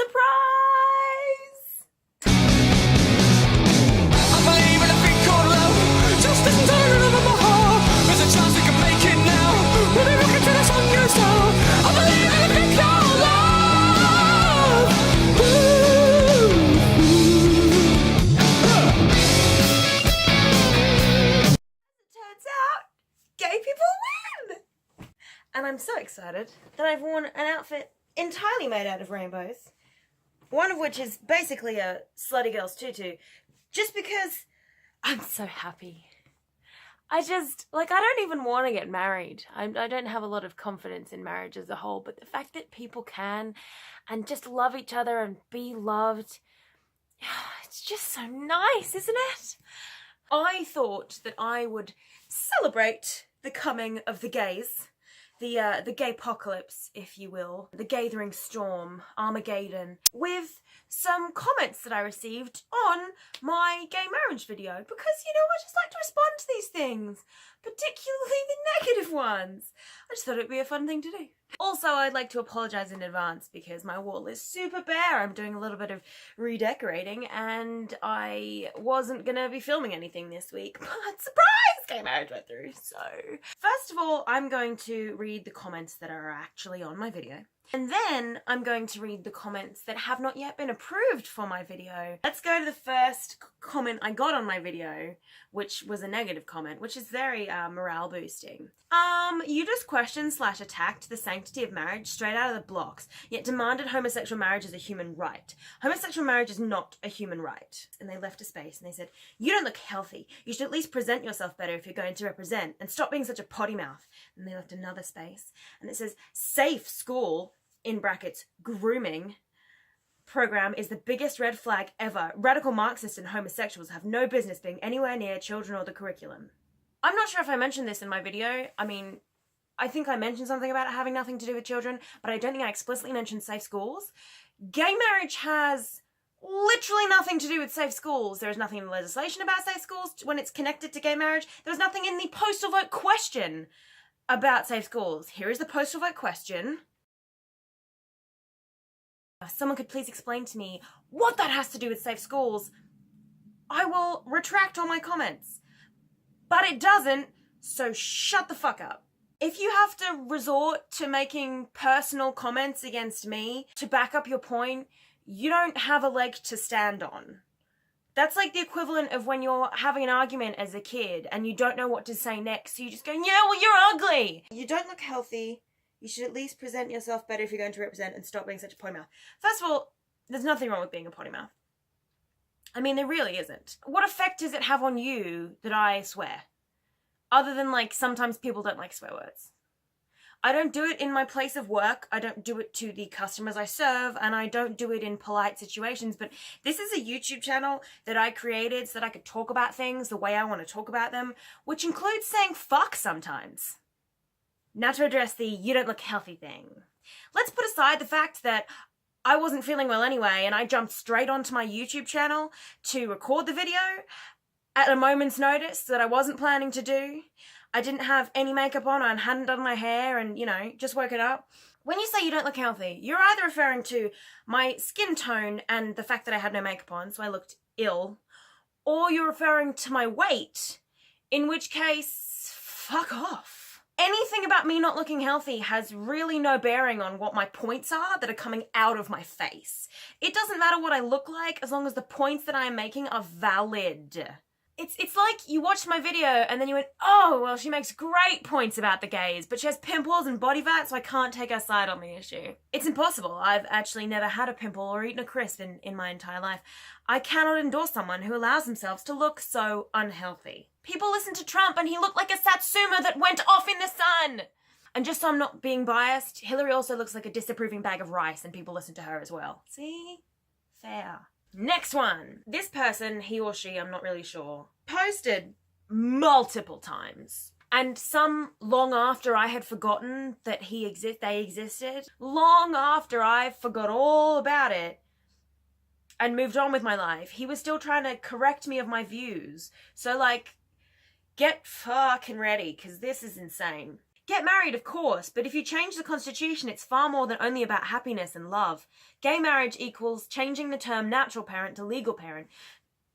Surprise! I believe in a thing called love. Just a diamond in my heart. There's a chance we can make it now. When we look into the sun goes down. I believe in a thing called love. Turns out, gay people win! And I'm so excited that I've worn an outfit entirely made out of rainbows. One of which is basically a slutty girl's tutu. Just because I'm so happy. I don't even want to get married. I don't have a lot of confidence in marriage as a whole, but the fact that people can and just love each other and be loved, it's just so nice, isn't it? I thought that I would celebrate the coming of the gays, the gay apocalypse, if you will, the gathering storm, Armageddon, with some comments that I received on my gay marriage video, because, you know, I just like to respond to these things, particularly the negative ones. I just thought it'd be a fun thing to do. Also, I'd like to apologise in advance because my wall is super bare. I'm doing a little bit of redecorating and I wasn't gonna be filming anything this week, but surprise! Gay marriage went through, so. First of all, I'm going to read the comments that are actually on my video. And then I'm going to read the comments that have not yet been approved for my video. Let's go to the first comment I got on my video, which was a negative comment, which is very morale boosting. You just questioned/attacked the sanctity of marriage straight out of the blocks, yet demanded homosexual marriage as a human right. Homosexual marriage is not a human right. And they left a space and they said, you don't look healthy. You should at least present yourself better if you're going to represent, and stop being such a potty mouth. And they left another space and it says, safe school, in brackets, grooming program is the biggest red flag ever. Radical Marxists and homosexuals have no business being anywhere near children or the curriculum. I'm not sure if I mentioned this in my video. I mean, I think I mentioned something about it having nothing to do with children, but I don't think I explicitly mentioned safe schools. Gay marriage has literally nothing to do with safe schools. There is nothing in the legislation about safe schools when it's connected to gay marriage. There was nothing in the postal vote question about safe schools. Here is the postal vote question. If someone could please explain to me what that has to do with safe schools, I will retract all my comments. But it doesn't, so shut the fuck up. If you have to resort to making personal comments against me to back up your point, you don't have a leg to stand on. That's like the equivalent of when you're having an argument as a kid and you don't know what to say next, so you just go, yeah, well, you're ugly. You don't look healthy. You should at least present yourself better if you're going to represent, and stop being such a potty mouth. First of all, there's nothing wrong with being a potty mouth. I mean, there really isn't. What effect does it have on you that I swear? Other than, like, sometimes people don't like swear words. I don't do it in my place of work, I don't do it to the customers I serve, and I don't do it in polite situations, but this is a YouTube channel that I created so that I could talk about things the way I want to talk about them, which includes saying fuck sometimes. Now to address the you don't look healthy thing. Let's put aside the fact that I wasn't feeling well anyway and I jumped straight onto my YouTube channel to record the video at a moment's notice that I wasn't planning to do. I didn't have any makeup on and hadn't done my hair and, you know, just woke it up. When you say you don't look healthy, you're either referring to my skin tone and the fact that I had no makeup on, so I looked ill, or you're referring to my weight, in which case, fuck off. Anything about me not looking healthy has really no bearing on what my points are that are coming out of my face. It doesn't matter what I look like as long as the points that I am making are valid. It's like you watched my video and then you went, oh, well, she makes great points about the gays, but she has pimples and body fat, so I can't take her side on the issue. It's impossible. I've actually never had a pimple or eaten a crisp in my entire life. I cannot endorse someone who allows themselves to look so unhealthy. People listen to Trump and he looked like a satsuma that went off in the sun. And just so I'm not being biased, Hillary also looks like a disapproving bag of rice and people listen to her as well. See? Fair. Next one. This person, he or she, I'm not really sure, posted multiple times. And some long after I had forgotten that they existed. Long after I forgot all about it and moved on with my life. He was still trying to correct me of my views. So, like, get fucking ready, because this is insane. Get married, of course, but if you change the constitution, it's far more than only about happiness and love. Gay marriage equals changing the term natural parent to legal parent.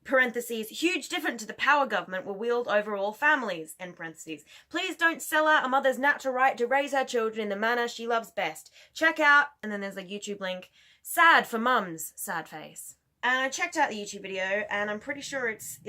Parentheses, huge different to the power government will wield over all families, end parentheses. Please don't sell out a mother's natural right to raise her children in the manner she loves best. Check out, and then there's a YouTube link, Sad for Mums, sad face. And I checked out the YouTube video, and I'm pretty sure it's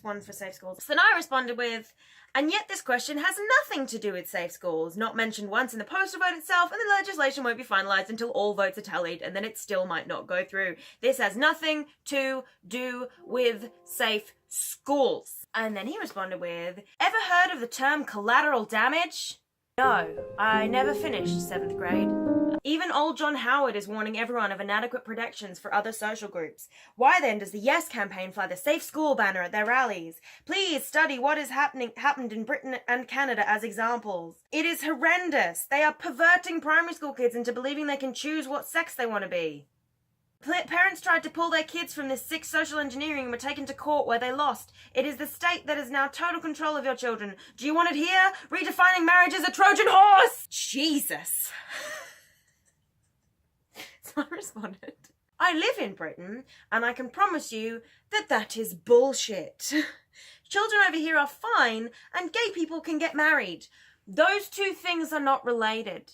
one for safe schools. So then I responded with, and yet this question has nothing to do with safe schools, not mentioned once in the postal vote itself, and the legislation won't be finalised until all votes are tallied, and then it still might not go through. This has nothing to do with safe schools. And then he responded with, ever heard of the term collateral damage? No, I never finished 7th grade. Even old John Howard is warning everyone of inadequate protections for other social groups. Why then does the Yes campaign fly the Safe School banner at their rallies? Please study what has happened in Britain and Canada as examples. It is horrendous. They are perverting primary school kids into believing they can choose what sex they want to be. Parents tried to pull their kids from this sick social engineering and were taken to court where they lost. It is the state that has now total control of your children. Do you want it here? Redefining marriage as a Trojan horse! Jesus. So I responded, I live in Britain, and I can promise you that that is bullshit. Children over here are fine, and gay people can get married. Those two things are not related.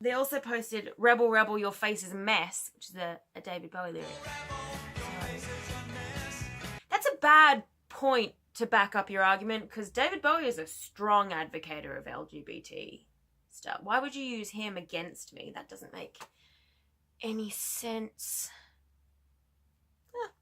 They also posted, Rebel, Rebel, your face is a mess, which is a David Bowie lyric. That's a bad point to back up your argument, because David Bowie is a strong advocator of LGBT stuff. Why would you use him against me? That doesn't make any sense.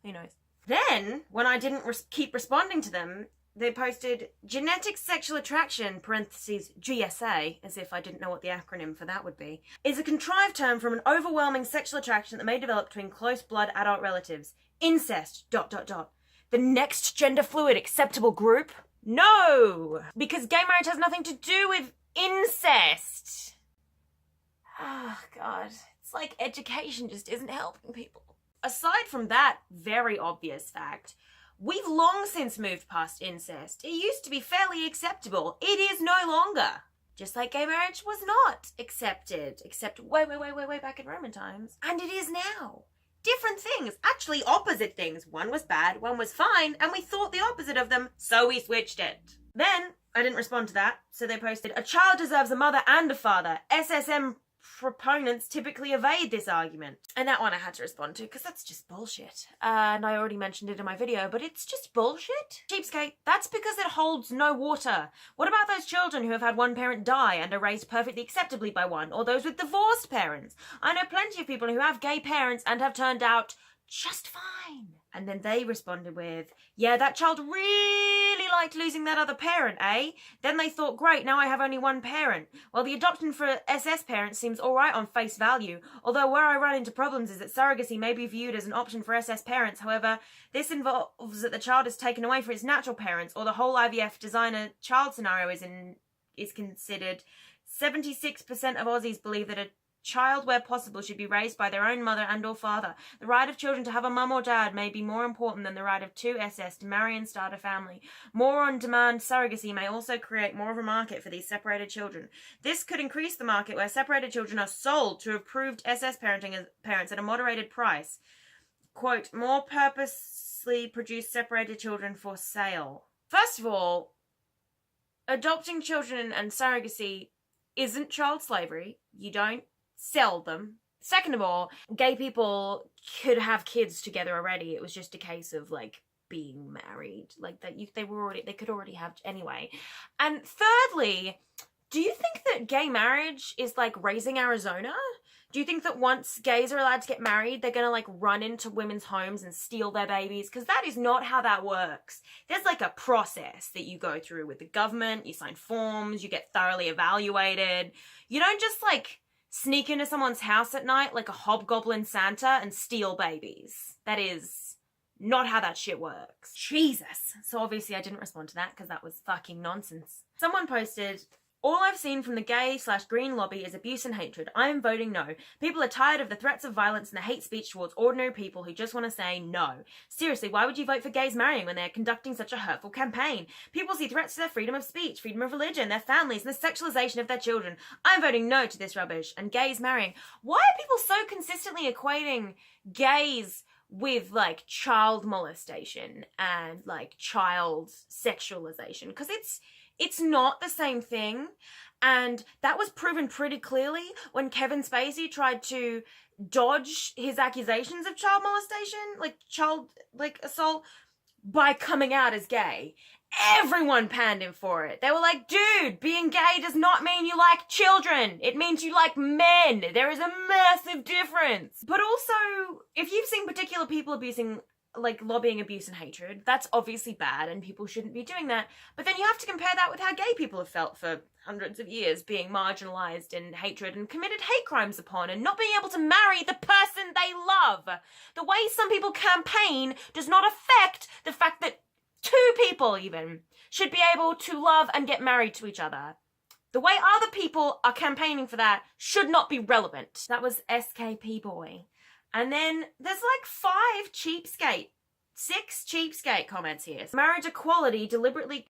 Who knows? Then, when I didn't keep responding to them, they posted genetic sexual attraction, parentheses, GSA, as if I didn't know what the acronym for that would be, is a contrived term from an overwhelming sexual attraction that may develop between close blood adult relatives. Incest, ... The next gender fluid acceptable group? No! Because gay marriage has nothing to do with incest. Oh, God. It's like education just isn't helping people. Aside from that very obvious fact, we've long since moved past incest. It used to be fairly acceptable. It is no longer. Just like gay marriage was not accepted, except way back in Roman times. And it is now. Different things, actually opposite things. One was bad, one was fine, and we thought the opposite of them, so we switched it. Then, I didn't respond to that, so they posted, a child deserves a mother and a father. SSM proponents typically evade this argument. And that one I had to respond to, because that's just bullshit. And I already mentioned it in my video, but it's just bullshit. Cheapskate, that's because it holds no water. What about those children who have had one parent die and are raised perfectly acceptably by one, or those with divorced parents? I know plenty of people who have gay parents and have turned out just fine. And then they responded with, yeah, that child really liked losing that other parent, eh? Then they thought, great, now I have only one parent. Well, the adoption for SS parents seems alright on face value, although where I run into problems is that surrogacy may be viewed as an option for SS parents. However, this involves that the child is taken away from its natural parents, or the whole IVF designer child scenario is considered. 76% of Aussies believe that a child, where possible, should be raised by their own mother and or father. The right of children to have a mum or dad may be more important than the right of two SS to marry and start a family. More on-demand surrogacy may also create more of a market for these separated children. This could increase the market where separated children are sold to approved SS parenting as parents at a moderated price. Quote, more purposely produced separated children for sale. First of all, adopting children and surrogacy isn't child slavery. You don't sell them. Second of all, gay people could have kids together already. It was just a case of like being married, like that they could already have anyway. And thirdly, do you think that gay marriage is like raising Arizona? Do you think that once gays are allowed to get married, they're gonna like run into women's homes and steal their babies? Because that is not how that works. There's like a process that you go through with the government. You sign forms, you get thoroughly evaluated. You don't just like sneak into someone's house at night like a hobgoblin Santa and steal babies. That is not how that shit works. Jesus. So obviously I didn't respond to that because that was fucking nonsense. Someone posted, All I've seen from the gay/green lobby is abuse and hatred. I am voting no. People are tired of the threats of violence and the hate speech towards ordinary people who just want to say no. Seriously, why would you vote for gays marrying when they're conducting such a hurtful campaign? People see threats to their freedom of speech, freedom of religion, their families, and the sexualization of their children. I'm voting no to this rubbish. And gays marrying. Why are people so consistently equating gays with, like, child molestation and, like, child sexualization? Because it's not the same thing, and that was proven pretty clearly when Kevin Spacey tried to dodge his accusations of child molestation, child assault, by coming out as gay. Everyone panned him for it. They were like, dude, being gay does not mean you like children. It means you like men. There is a massive difference. But also, if you've seen particular people lobbying abuse and hatred, that's obviously bad and people shouldn't be doing that. But then you have to compare that with how gay people have felt for hundreds of years, being marginalized in hatred and committed hate crimes upon, and not being able to marry the person they love. The way some people campaign does not affect the fact that two people even should be able to love and get married to each other. The way other people are campaigning for that should not be relevant. That was SKP Boy. And then there's like 6 cheapskate comments here. Marriage equality deliberately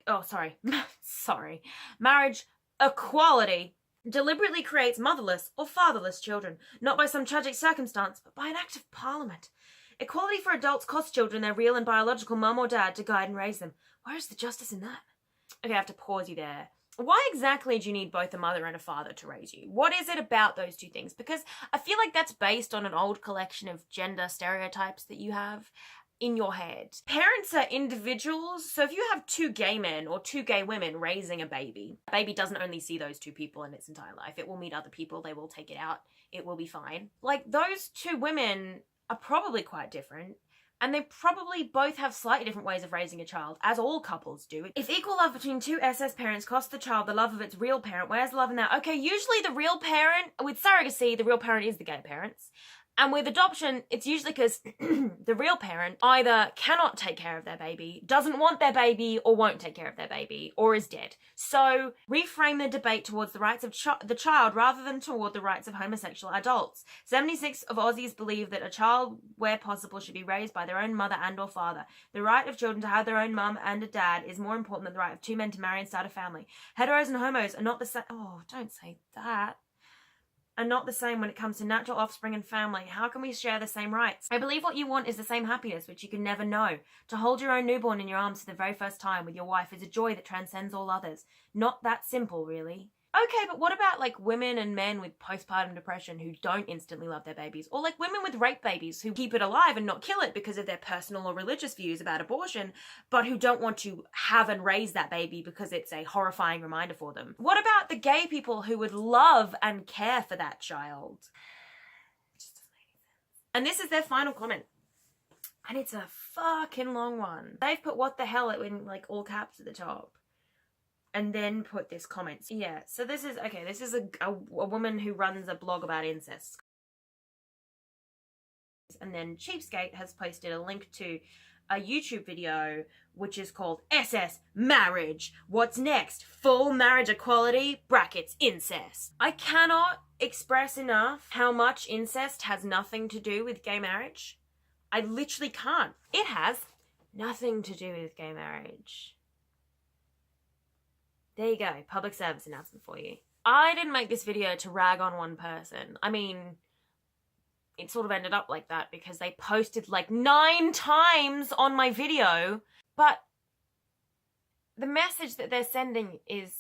creates motherless or fatherless children, not by some tragic circumstance, but by an act of parliament. Equality for adults costs children their real and biological mum or dad to guide and raise them. Where is the justice in that? Okay, I have to pause you there. Why exactly do you need both a mother and a father to raise you? What is it about those two things? Because I feel like that's based on an old collection of gender stereotypes that you have in your head. Parents are individuals, so if you have 2 gay men or 2 gay women raising a baby doesn't only see those 2 people in its entire life. It will meet other people, they will take it out, it will be fine. Like, those 2 women are probably quite different. And they probably both have slightly different ways of raising a child, as all couples do. If equal love between 2 SS parents costs the child the love of its real parent, where's the love in that? Okay, usually the real parent, with surrogacy, the real parent is the gay parents. And with adoption, it's usually because the real parent either cannot take care of their baby, doesn't want their baby, or won't take care of their baby, or is dead. So reframe the debate towards the rights of the child rather than toward the rights of homosexual adults. 76% of Aussies believe that a child, where possible, should be raised by their own mother and or father. The right of children to have their own mum and a dad is more important than the right of 2 men to marry and start a family. Heteros and homos are not the same. Oh, don't say that. Are not the same when it comes to natural offspring and family. How can we share the same rights? I believe what you want is the same happiness, which you can never know. To hold your own newborn in your arms for the very first time with your wife is a joy that transcends all others. Not that simple, really. Okay, but what about like women and men with postpartum depression who don't instantly love their babies? Or like women with rape babies who keep it alive and not kill it because of their personal or religious views about abortion, but who don't want to have and raise that baby because it's a horrifying reminder for them? What about the gay people who would love and care for that child? Just doesn't make any sense. And this is their final comment. And it's a fucking long one. They've put what the hell in like all caps at the top. And then put this comment. Yeah, so this is a woman who runs a blog about incest. And then Cheapskate has posted a link to a YouTube video which is called SS Marriage. What's next? Full marriage equality, brackets, incest. I cannot express enough how much incest has nothing to do with gay marriage. I literally can't. It has nothing to do with gay marriage. There you go, public service announcement for you. I didn't make this video to rag on one person. I mean, it sort of ended up like that because they posted like 9 times on my video, but the message that they're sending is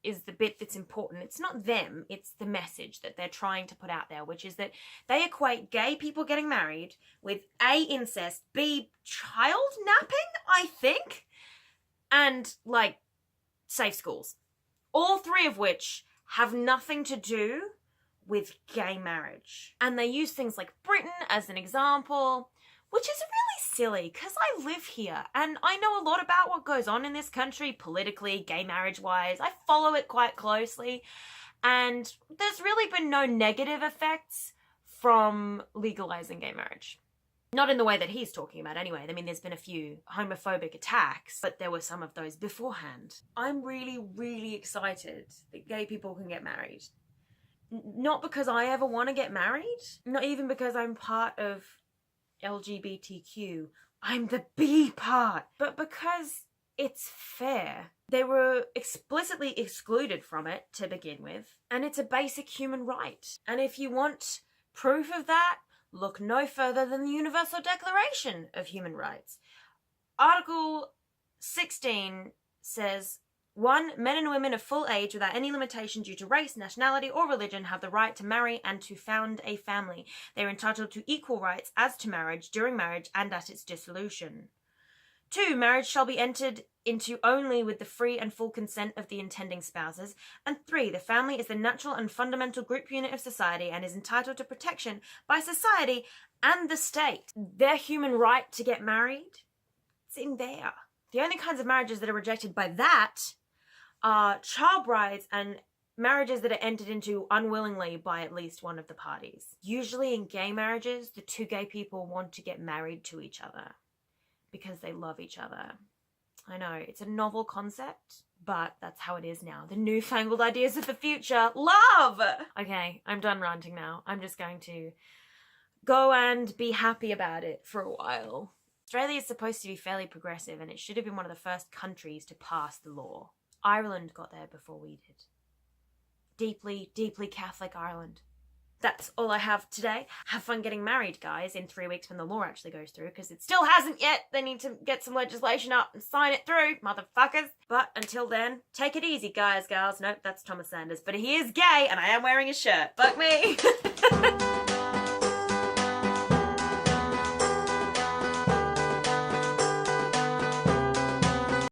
the bit that's important. It's not them, it's the message that they're trying to put out there, which is that they equate gay people getting married with A, incest, B, child napping, I think, and like safe schools. All 3 of which have nothing to do with gay marriage. And they use things like Britain as an example, which is really silly because I live here and I know a lot about what goes on in this country politically, gay marriage wise. I follow it quite closely and there's really been no negative effects from legalizing gay marriage. Not in the way that he's talking about anyway. I mean, there's been a few homophobic attacks, but there were some of those beforehand. I'm really, really excited that gay people can get married. Not because I ever want to get married, not even because I'm part of LGBTQ. I'm the B part, but because it's fair. They were explicitly excluded from it to begin with, and it's a basic human right. And if you want proof of that, look no further than the Universal Declaration of Human Rights. Article 16 says, 1. Men and women of full age without any limitation due to race, nationality, or religion have the right to marry and to found a family. They are entitled to equal rights as to marriage, during marriage, and at its dissolution. 2. Marriage shall be entered into only with the free and full consent of the intending spouses. And 3. The family is the natural and fundamental group unit of society and is entitled to protection by society and the state. Their human right to get married, it's in there. The only kinds of marriages that are rejected by that are child brides and marriages that are entered into unwillingly by at least one of the parties. Usually in gay marriages, the two gay people want to get married to each other because they love each other. I know, it's a novel concept, but that's how it is now. The newfangled ideas of the future. Love! Okay, I'm done ranting now. I'm just going to go and be happy about it for a while. Australia is supposed to be fairly progressive, and it should have been one of the first countries to pass the law. Ireland got there before we did. Deeply, deeply Catholic Ireland. That's all I have today. Have fun getting married, guys, in 3 weeks when the law actually goes through, because it still hasn't yet. They need to get some legislation up and sign it through, motherfuckers. But until then, take it easy, guys, girls. Nope, that's Thomas Sanders. But he is gay, and I am wearing a shirt. Fuck me.